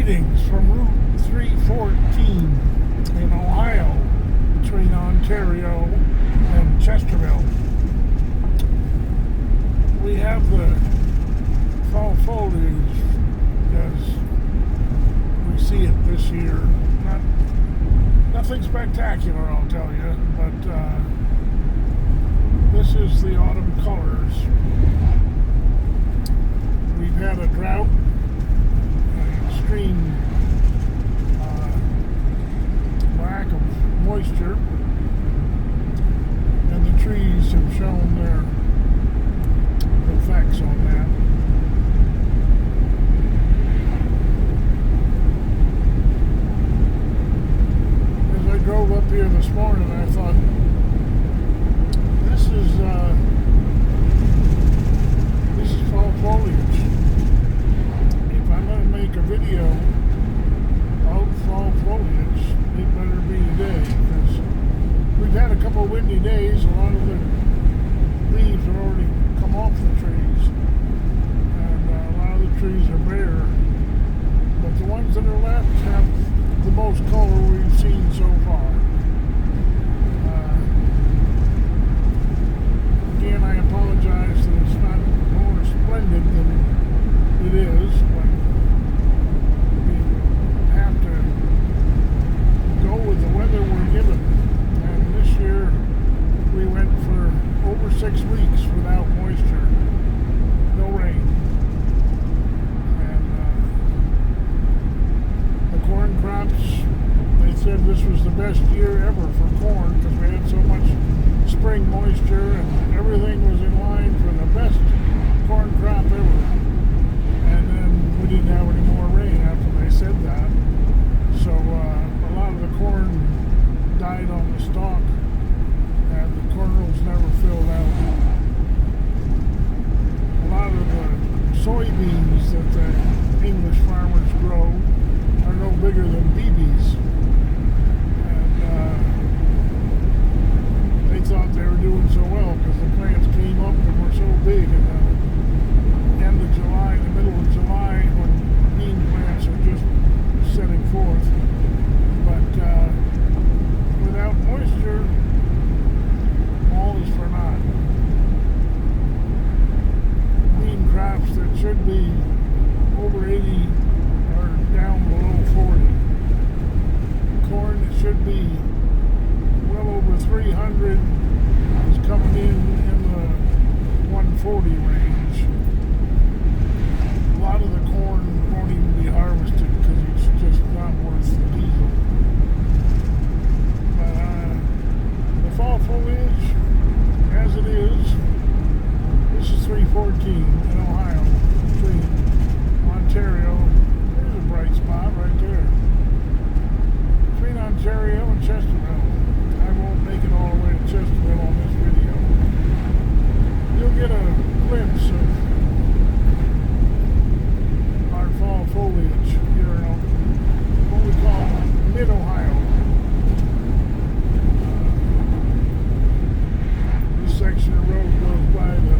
Greetings from Route 314 in Ohio, between Ontario and Chesterville. We have the fall foliage as we see it this year. Nothing spectacular, I'll tell you, but this is the autumn colors. We've had a drought, an extreme lack of moisture, and the trees have shown their effects on that. As I drove up here this morning, I thought, this is fall foliage. If I'm going to make a video of fall foliage, it better be today, because we've had a couple of windy days. A lot of the leaves are already come off the trees, and a lot of the trees are bare, but the ones that are left have the most color we've seen so far. Again, I apologize that it's not more splendid than it is, but we have to go with the weather we're given. And this year we went for over 6 weeks without moisture, no rain. And the corn crops, they said this was the best year ever for corn because we had so much spring moisture and everything was in line for the best corn crop ever. And then we didn't have any more rain after they said that. So a lot of the corn died on the stalk and the kernels never filled out. A lot of the soybeans that the English farmers grow are no bigger than BBs. They thought they were doing so well because the plants came up and were so big in the end of July, the middle of July, when bean plants are just setting forth. But without moisture, all is for naught. Bean crops that should be over 80 are down below 40. Corn that should be well over 300 is coming in the 140 range. A lot of the corn won't even be harvested because it's just not worth the diesel. But the fall foliage, as it is, this is 314 in Ohio, between Ontario. There's a bright spot right there. Between Ontario and Chesterville. I won't make it all the way to Chesterville on this video. You'll get a glimpse of our fall foliage here in what we call mid-Ohio. This section of road goes by the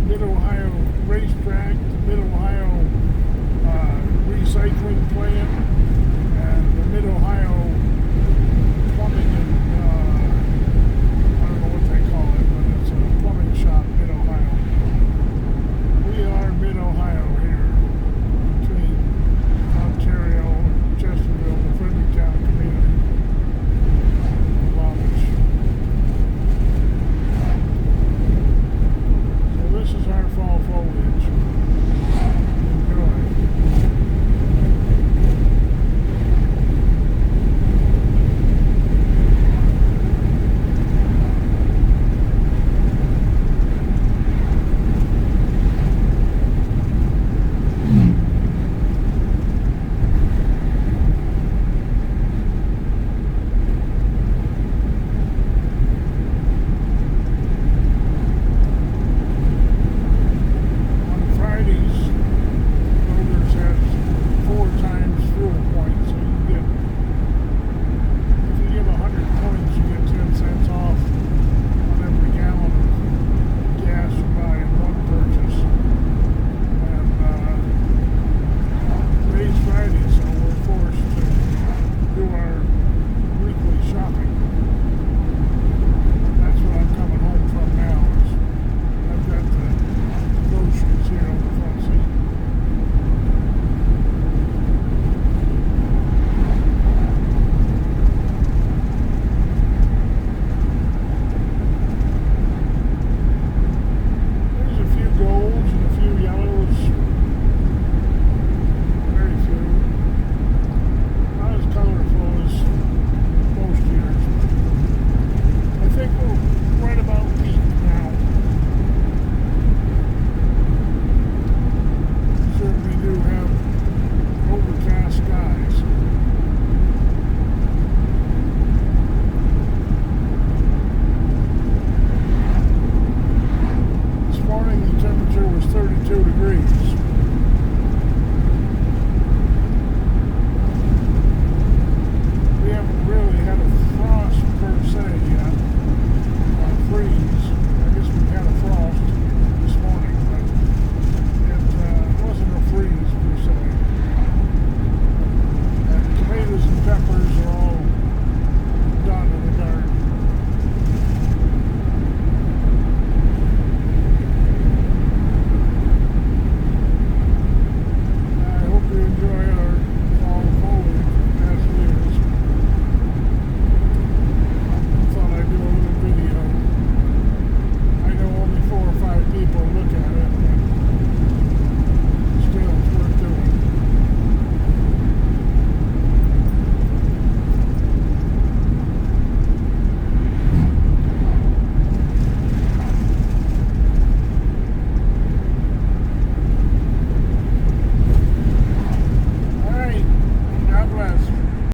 Mid-Ohio racetrack, the